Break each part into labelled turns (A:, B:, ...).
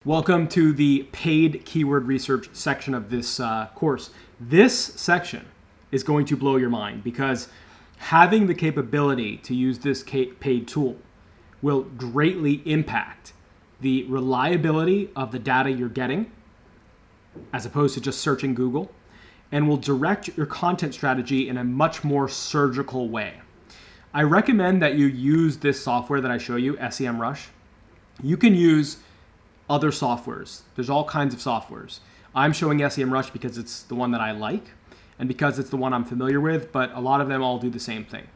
A: Welcome to the paid keyword research section of this course. This section is going to blow your mind because having the capability to use this paid tool will greatly impact the reliability of the data you're getting as opposed to just searching Google, and will direct your content strategy in a much more surgical way. I recommend that you use this software that I show you, SEMRush. You can use other softwares. There's all kinds of softwares. I'm showing SEMRush because it's the one that I like and because it's the one I'm familiar with, but a lot of them all do the same thing.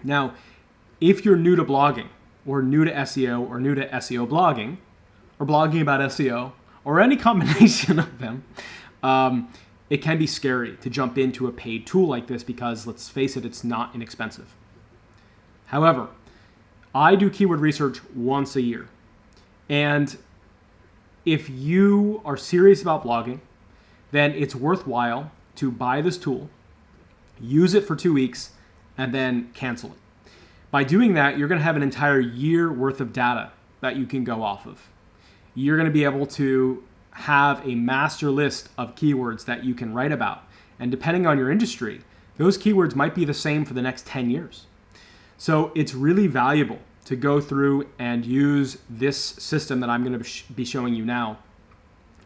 A: Now, if you're new to blogging or new to SEO or new to SEO blogging or blogging about SEO or any combination of them, it can be scary to jump into a paid tool like this because, let's face it, it's not inexpensive. However, I do keyword research once a year. And if you are serious about blogging, then it's worthwhile to buy this tool, use it for 2 weeks, and then cancel it. By doing that, you're going to have an entire year worth of data that you can go off of. You're going to be able to have a master list of keywords that you can write about. And depending on your industry, those keywords might be the same for the next 10 years. So it's really valuable to go through and use this system that I'm going to be showing you now,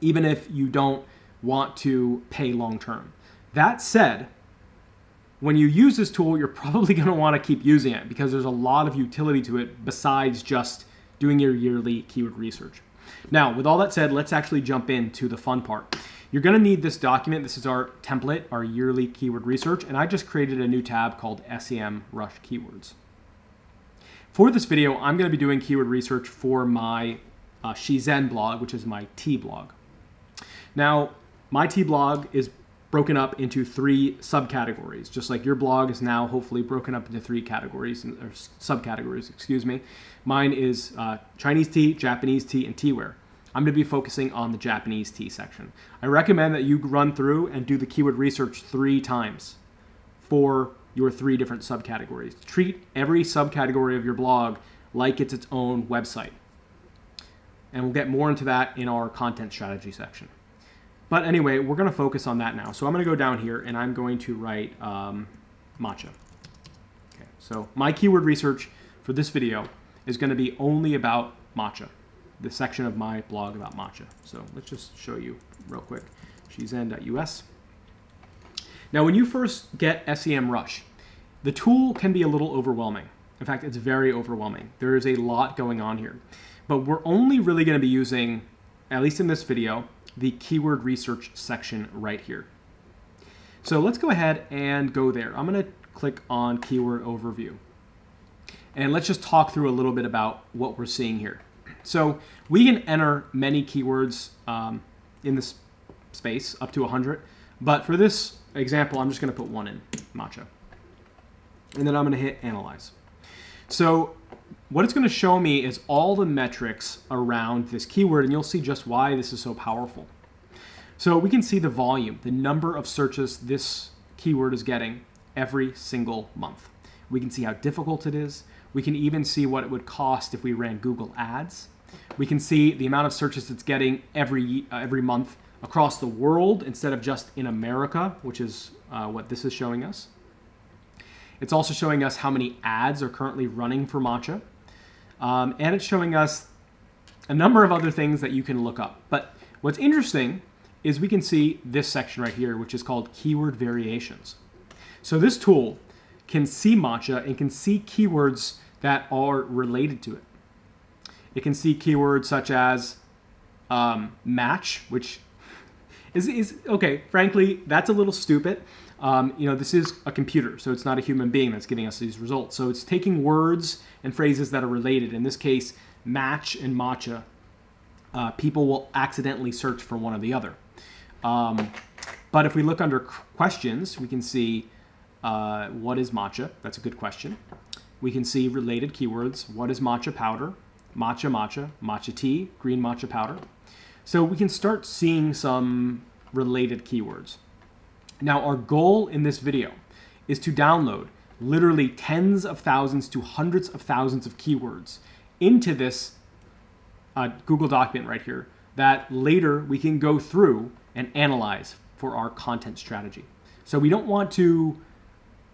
A: even if you don't want to pay long term. That said, when you use this tool, you're probably going to want to keep using it because there's a lot of utility to it besides just doing your yearly keyword research. Now, with all that said, let's actually jump into the fun part. You're going to need this document. This is our template, our yearly keyword research, and I just created a new tab called SEMRush Keywords. For this video, I'm going to be doing keyword research for my Shizen blog, which is my tea blog. Now, my tea blog is broken up into 3 subcategories, just like your blog is now hopefully broken up into 3 categories, or subcategories, excuse me. Mine is Chinese tea, Japanese tea, and teaware. I'm going to be focusing on the Japanese tea section. I recommend that you run through and do the keyword research 3 times for your 3 different subcategories. Treat every subcategory of your blog like it's its own website. And we'll get more into that in our content strategy section. But anyway, we're going to focus on that now. So I'm going to go down here and I'm going to write matcha. Okay, so my keyword research for this video is going to be only about matcha, the section of my blog about matcha. So let's just show you real quick. Shizen.us. Now, when you first get SEMRush, the tool can be a little overwhelming. In fact, it's very overwhelming. There is a lot going on here. But we're only really going to be using, at least in this video, the keyword research section right here. So let's go ahead and go there. I'm going to click on keyword overview. And let's just talk through a little bit about what we're seeing here. So we can enter many keywords in this space, up to 100. But for this example, I'm just going to put 1 in, matcha. And then I'm going to hit analyze. So what it's going to show me is all the metrics around this keyword, and you'll see just why this is so powerful. So we can see the volume, the number of searches this keyword is getting every single month. We can see how difficult it is. We can even see what it would cost if we ran Google Ads. We can see the amount of searches it's getting every month across the world instead of just in America, which is what this is showing us. It's also showing us how many ads are currently running for matcha. And it's showing us a number of other things that you can look up. But what's interesting is we can see this section right here, which is called keyword variations. So this tool can see matcha and can see keywords that are related to it. It can see keywords such as match, which is okay, frankly, that's a little stupid. This is a computer, so it's not a human being that's giving us these results. So it's taking words and phrases that are related. In this case, match and matcha, people will accidentally search for one or the other. But if we look under questions, we can see what is matcha? That's a good question. We can see related keywords. What is matcha powder? Matcha tea, green matcha powder. So we can start seeing some related keywords. Now, our goal in this video is to download literally tens of thousands to hundreds of thousands of keywords into this a Google document right here that later we can go through and analyze for our content strategy. So we don't want to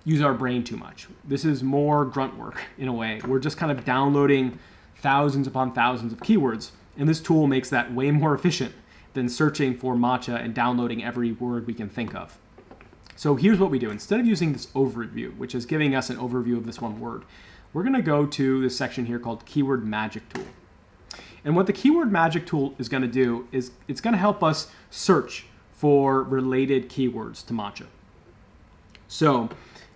A: use our brain too much. This is more grunt work in a way. We're just kind of downloading thousands upon thousands of keywords, and this tool makes that way more efficient than searching for matcha and downloading every word we can think of. So here's what we do. Instead of using this overview, which is giving us an overview of this one word, we're going to go to this section here called Keyword Magic Tool. And what the Keyword Magic Tool is going to do is it's going to help us search for related keywords to matcha. So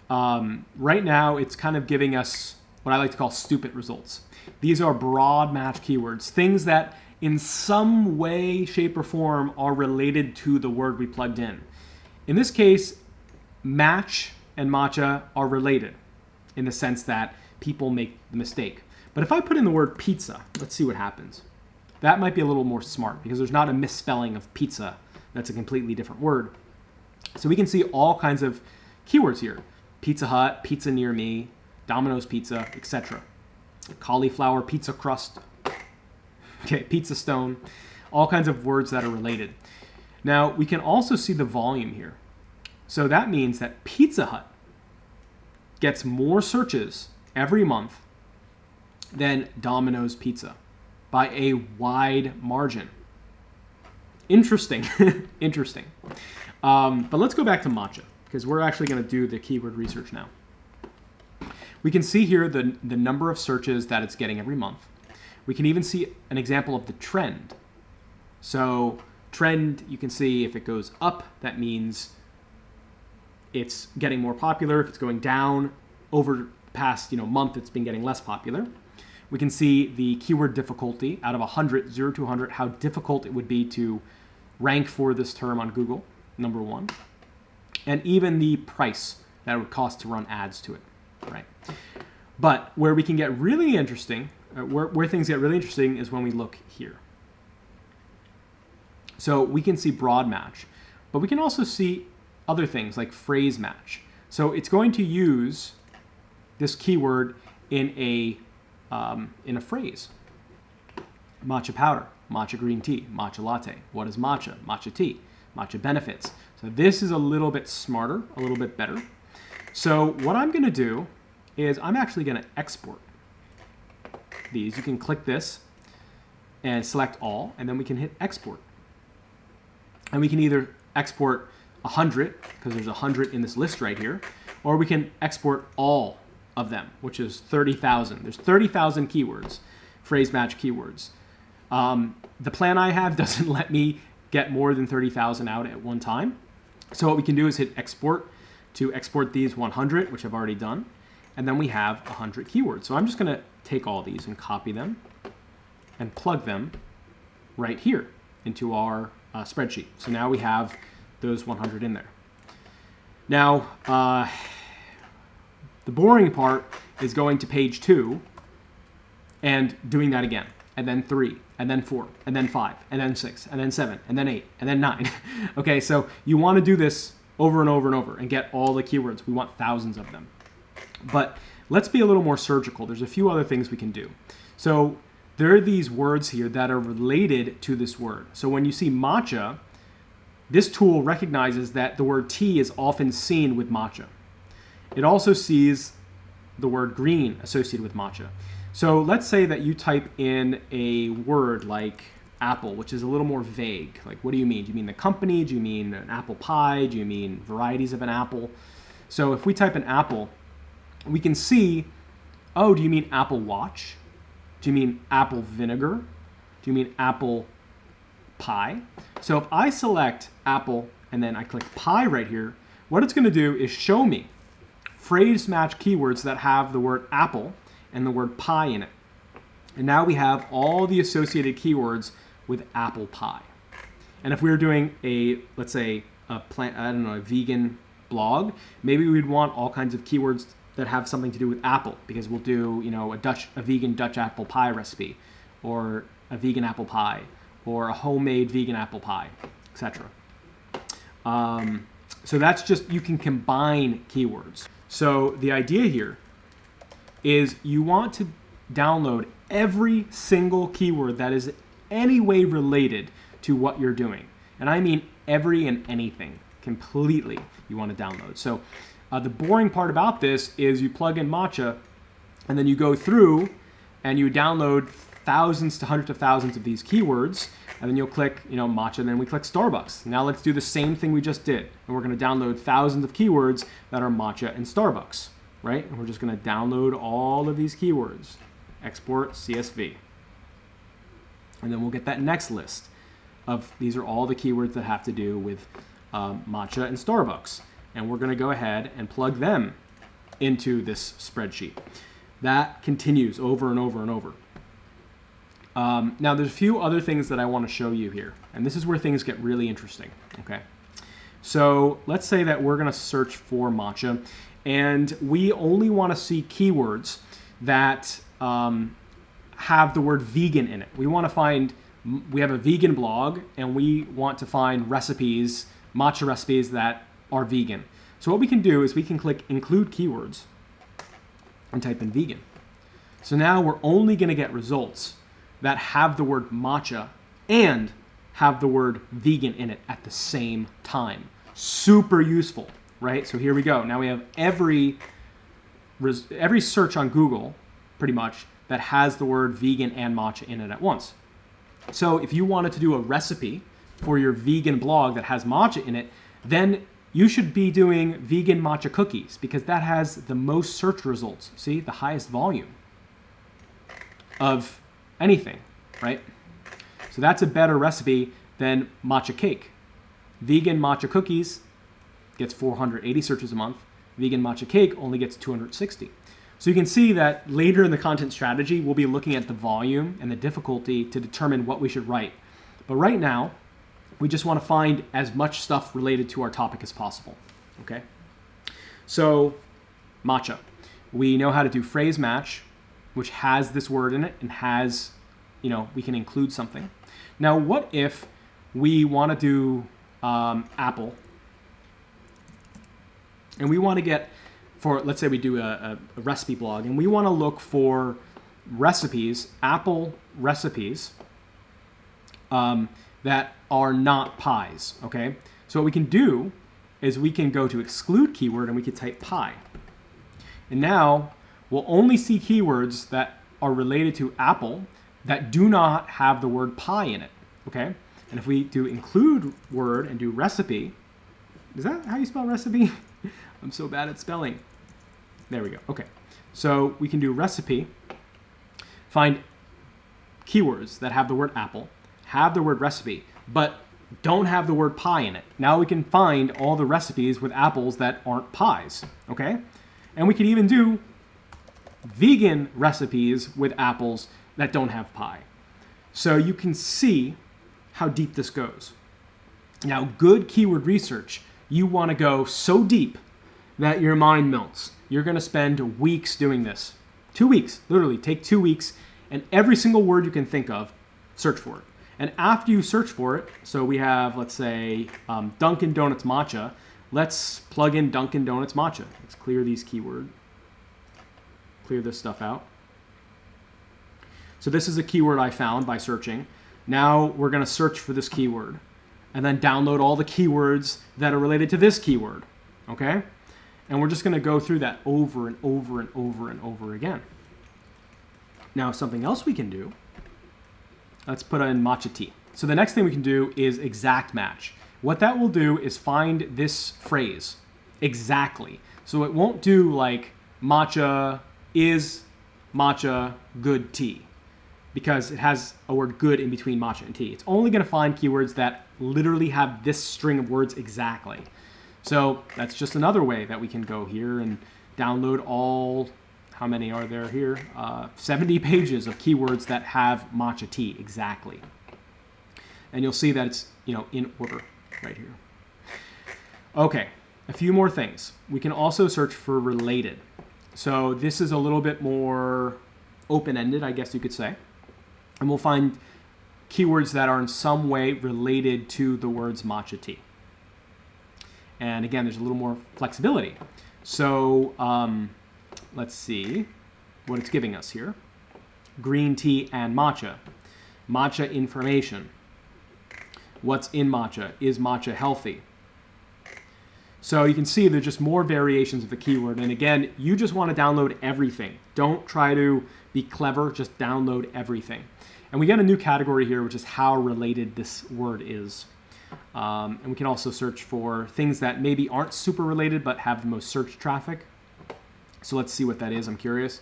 A: right now it's kind of giving us what I like to call stupid results. These are broad match keywords, things that in some way, shape, or form are related to the word we plugged in. In this case, match and matcha are related in the sense that people make the mistake. But if I put in the word pizza, let's see what happens. That might be a little more smart because there's not a misspelling of pizza. That's a completely different word. So we can see all kinds of keywords here. Pizza Hut, pizza near me, Domino's Pizza, etc. Cauliflower pizza crust, okay, pizza stone, all kinds of words that are related. Now, we can also see the volume here. So that means that Pizza Hut gets more searches every month than Domino's Pizza by a wide margin. Interesting, interesting. But let's go back to matcha because we're actually going to do the keyword research now. We can see here the number of searches that it's getting every month. We can even see an example of the trend. So trend, you can see if it goes up, that means it's getting more popular. If it's going down over the past month, it's been getting less popular. We can see the keyword difficulty out of 100, 0 to 100, how difficult it would be to rank for this term on Google, number one. And even the price that it would cost to run ads to it, right? But where we can get really interesting, where things get really interesting is when we look here. So we can see broad match, but we can also see other things like phrase match. So it's going to use this keyword in a phrase. Matcha powder, matcha green tea, matcha latte. What is matcha? Matcha tea, matcha benefits. So this is a little bit smarter, a little bit better. So what I'm going to do is I'm actually going to export these. You can click this and select all, and then we can hit export. And we can either export 100, because there's 100 in this list right here, or we can export all of them, which is 30,000. There's 30,000 keywords, phrase match keywords. The plan I have doesn't let me get more than 30,000 out at one time. So what we can do is hit export to export these 100, which I've already done. And then we have 100 keywords. So I'm just going to take all these and copy them and plug them right here into our spreadsheet. So now we have those 100 in there. Now, the boring part is going to page 2 and doing that again, and then 3, and then 4, and then 5, and then 6, and then 7, and then 8, and then 9. Okay, so you want to do this over and over and over and get all the keywords. We want thousands of them. But let's be a little more surgical. There's a few other things we can do. So there are these words here that are related to this word. So when you see matcha, this tool recognizes that the word tea is often seen with matcha. It also sees the word green associated with matcha. So let's say that you type in a word like apple, which is a little more vague. Like, what do you mean? Do you mean the company? Do you mean an apple pie? Do you mean varieties of an apple? So if we type in apple, we can see, oh, do you mean Apple Watch? Do you mean apple vinegar? Do you mean apple pie? So if I select apple and then I click pie right here, what it's going to do is show me phrase match keywords that have the word apple and the word pie in it. And now we have all the associated keywords with apple pie. And if we were doing let's say a vegan blog, maybe we'd want all kinds of keywords that have something to do with apple, because we'll do, a vegan Dutch apple pie recipe, or a vegan apple pie, or a homemade vegan apple pie, etc. So that's just, you can combine keywords. So the idea here is you want to download every single keyword that is any way related to what you're doing. And I mean every and anything completely you want to download. So the boring part about this is you plug in matcha and then you go through and you download thousands to hundreds of thousands of these keywords, and then you'll click, matcha, and then we click Starbucks. Now let's do the same thing we just did, and we're going to download thousands of keywords that are matcha and Starbucks, right? And we're just going to download all of these keywords, export CSV, and then we'll get that next list of these are all the keywords that have to do with matcha and Starbucks, and we're going to go ahead and plug them into this spreadsheet. That continues over and over and over. Now there's a few other things that I want to show you here, and this is where things get really interesting, okay? So let's say that we're going to search for matcha, and we only want to see keywords that have the word vegan in it. We have a vegan blog, and we want to find recipes, matcha recipes that are vegan. So what we can do is we can click include keywords and type in vegan. So now we're only going to get results that have the word matcha and have the word vegan in it at the same time. Super useful, right? So here we go. Now we have every search on Google, pretty much, that has the word vegan and matcha in it at once. So if you wanted to do a recipe for your vegan blog that has matcha in it, then you should be doing vegan matcha cookies because that has the most search results. See, the highest volume of anything, right? So that's a better recipe than matcha cake. Vegan matcha cookies gets 480 searches a month. Vegan matcha cake only gets 260. So you can see that later in the content strategy, we'll be looking at the volume and the difficulty to determine what we should write. But right now, we just want to find as much stuff related to our topic as possible, okay? So matcha. We know how to do phrase match, which has this word in it and has, we can include something. Now, what if we want to do apple, and we want to get, let's say we do a recipe blog, and we want to look for recipes, apple recipes, that are not pies, okay? So what we can do is we can go to exclude keyword and we can type pie. And now we'll only see keywords that are related to apple that do not have the word pie in it, okay? And if we do include word and do recipe, is that how you spell recipe? I'm so bad at spelling. There we go, okay. So we can do recipe, find keywords that have the word apple, have the word recipe, but don't have the word pie in it. Now we can find all the recipes with apples that aren't pies, okay? And we can even do vegan recipes with apples that don't have pie. So you can see how deep this goes. Now, good keyword research, you want to go so deep that your mind melts. You're going to spend weeks doing this. 2 weeks, literally take 2 weeks, and every single word you can think of, search for it. And after you search for it, so we have, let's say, Dunkin' Donuts matcha. Let's plug in Dunkin' Donuts matcha. Let's clear these keywords. Clear this stuff out. So this is a keyword I found by searching. Now we're going to search for this keyword and then download all the keywords that are related to this keyword, okay? And we're just going to go through that over and over and over and over again. Now, something else we can do, let's put in matcha tea. So the next thing we can do is exact match. What that will do is find this phrase exactly. So it won't do like matcha is matcha good tea, because it has a word good in between matcha and tea. It's only going to find keywords that literally have this string of words exactly. So that's just another way that we can go here and download all, how many are there here? 70 pages of keywords that have matcha tea exactly. And you'll see that it's, in order right here. Okay, a few more things. We can also search for related. So this is a little bit more open-ended, I guess you could say. And we'll find keywords that are in some way related to the words matcha tea. And again, there's a little more flexibility. So let's see what it's giving us here. green tea and matcha. Matcha information. What's in matcha? Is matcha healthy? So you can see there's just more variations of the keyword. And again, you just want to download everything. Don't try to be clever, just download everything. And we get a new category here, which is how related this word is. And we can also search for things that maybe aren't super related, but have the most search traffic. So let's see what that is. I'm curious.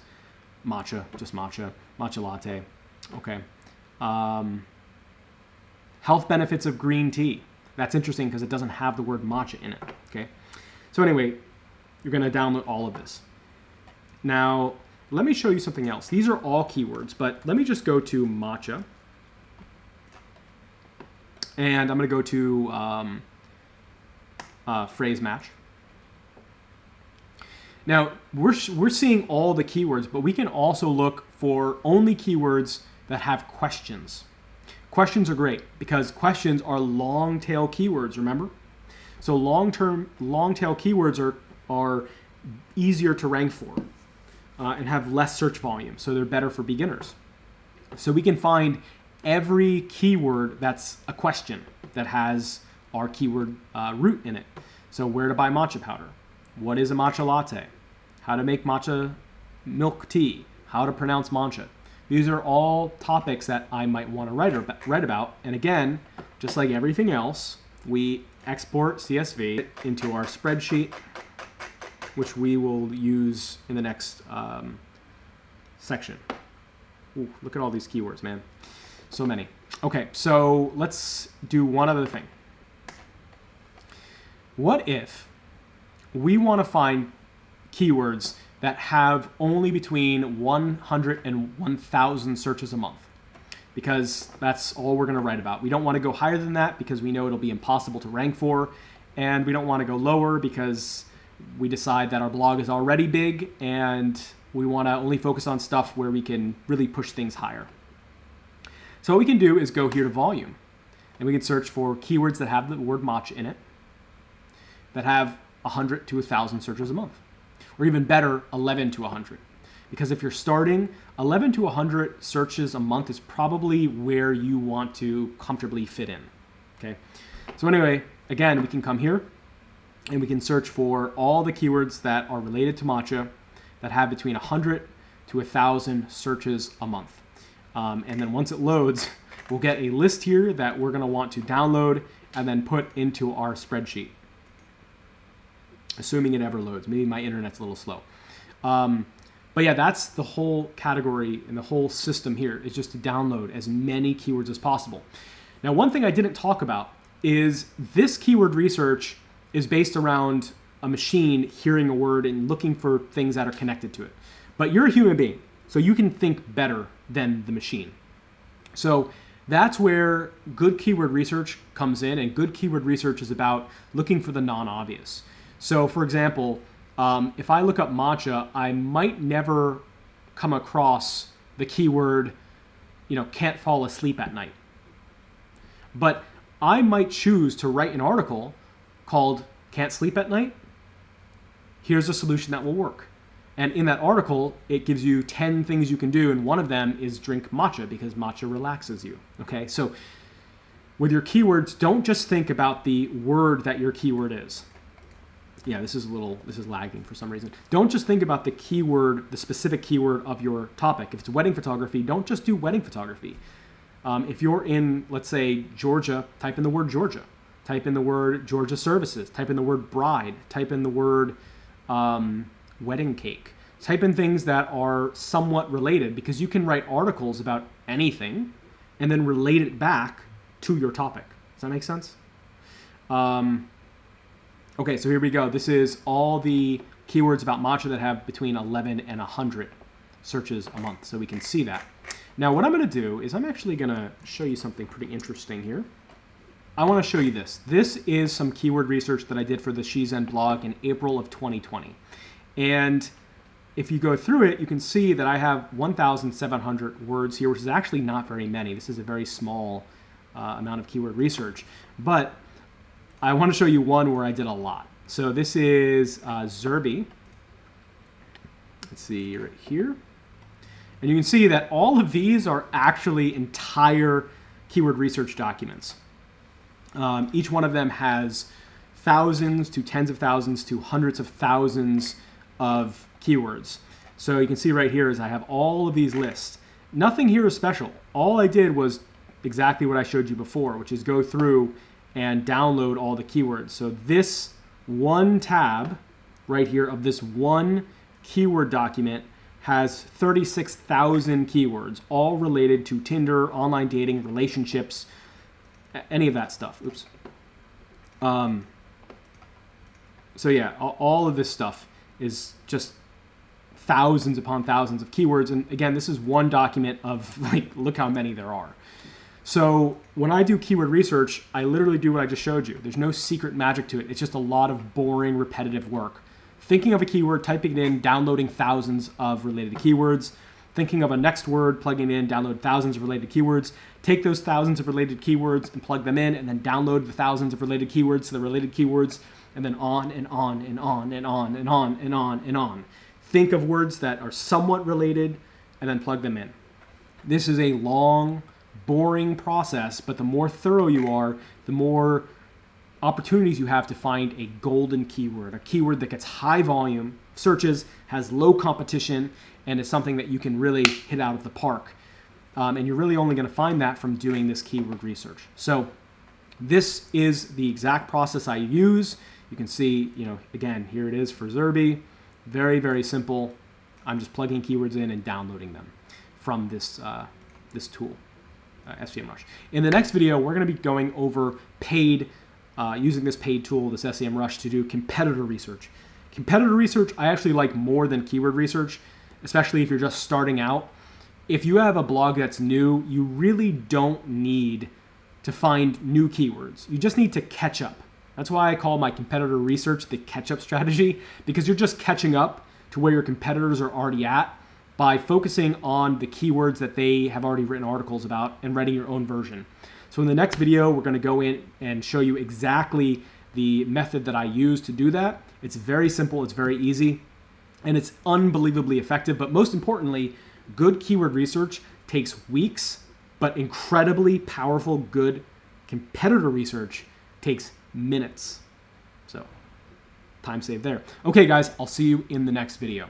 A: Matcha, just matcha, matcha latte. Okay. Health benefits of green tea. That's interesting because it doesn't have the word matcha in it. Okay. So anyway, you're going to download all of this. Now, let me show you something else. These are all keywords, but let me just go to matcha. And I'm going to go to phrase match. Now, we're seeing all the keywords, but we can also look for only keywords that have questions. Questions are great because questions are long tail keywords, remember? So long tail keywords are easier to rank for and have less search volume, so they're better for beginners. So we can find every keyword that's a question that has our keyword root in it. So where to buy matcha powder? What is a matcha latte? How to make matcha milk tea? How to pronounce matcha? These are all topics that I might want to write about. And again, just like everything else, we export CSV into our spreadsheet, which we will use in the next section. Ooh, look at all these keywords, man. So many. Okay, so let's do one other thing. What if we want to find keywords that have only between 100 and 1,000 searches a month? Because that's all we're going to write about. We don't want to go higher than that because we know it'll be impossible to rank for, and we don't want to go lower because we decide that our blog is already big and we want to only focus on stuff where we can really push things higher. So what we can do is go here to volume, and we can search for keywords that have the word matcha in it, that have 100 to 1,000 searches a month. Or even better, 11 to 100. Because if you're starting, 11 to 100 searches a month is probably where you want to comfortably fit in. Okay. So anyway, again, we can come here and we can search for all the keywords that are related to matcha that have between 100 to 1,000 searches a month. And then once it loads, we'll get a list here that we're going to want to download and then put into our spreadsheet. Assuming it ever loads. Maybe my internet's a little slow. But yeah, that's the whole category and the whole system here is just to download as many keywords as possible. Now, one thing I didn't talk about is this keyword research is based around a machine hearing a word and looking for things that are connected to it. But you're a human being, so you can think better than the machine. So that's where good keyword research comes in, and good keyword research is about looking for the non-obvious. So for example, if I look up matcha, I might never come across the keyword, can't fall asleep at night. But I might choose to write an article called Can't Sleep at Night? Here's a solution that will work. And in that article, it gives you 10 things you can do, and one of them is drink matcha because matcha relaxes you. Okay, so with your keywords, don't just think about the word that your keyword is. Yeah, this is lagging for some reason. Don't just think about the keyword, the specific keyword of your topic. If it's wedding photography, don't just do wedding photography. If you're in, let's say, Georgia, type in the word Georgia. Type in the word Georgia services. Type in the word bride. Type in the word wedding cake. Type in things that are somewhat related, because you can write articles about anything and then relate it back to your topic. Does that make sense? Okay, so here we go. This is all the keywords about matcha that have between 11 and 100 searches a month, so we can see that. Now, what I'm going to do is I'm actually going to show you something pretty interesting here. I want to show you this. This is some keyword research that I did for the Shizen blog in April of 2020. And if you go through it, you can see that I have 1,700 words here, which is actually not very many. This is a very small amount of keyword research. But I want to show you one where I did a lot. So this is Zerby. Let's see right here. And you can see that all of these are actually entire keyword research documents. Each one of them has thousands to tens of thousands to hundreds of thousands of keywords. So you can see right here is I have all of these lists. Nothing here is special. All I did was exactly what I showed you before, which is go through and download all the keywords. So this one tab right here of this one keyword document has 36,000 keywords, all related to Tinder, online dating, relationships, any of that stuff. Oops. So yeah, all of this stuff is just thousands upon thousands of keywords. And again, this is one document of like, look how many there are. So when I do keyword research, I literally do what I just showed you. There's no secret magic to it. It's just a lot of boring, repetitive work. Thinking of a keyword, typing it in, downloading thousands of related keywords. Thinking of a next word, plugging it in, download thousands of related keywords. Take those thousands of related keywords and plug them in, and then download the thousands of related keywords to the related keywords, and then on and on and on and on and on and on and on. Think of words that are somewhat related, and then plug them in. This is a long, boring process, but the more thorough you are, the more opportunities you have to find a golden keyword, a keyword that gets high volume searches, has low competition, and is something that you can really hit out of the park. And you're really only going to find that from doing this keyword research. So this is the exact process I use. You can see, again, here it is for Zerby. Very, very simple. I'm just plugging keywords in and downloading them from this, this tool, SEMRush. In the next video, we're going to be going over using this paid tool, this SEMRush, to do competitor research. Competitor research, I actually like more than keyword research, especially if you're just starting out. If you have a blog that's new, you really don't need to find new keywords. You just need to catch up. That's why I call my competitor research the catch-up strategy, because you're just catching up to where your competitors are already at by focusing on the keywords that they have already written articles about and writing your own version. So in the next video, we're going to go in and show you exactly the method that I use to do that. It's very simple, it's very easy, and it's unbelievably effective. But most importantly, good keyword research takes weeks, but incredibly powerful, good competitor research takes minutes. So time saved there. Okay, guys, I'll see you in the next video.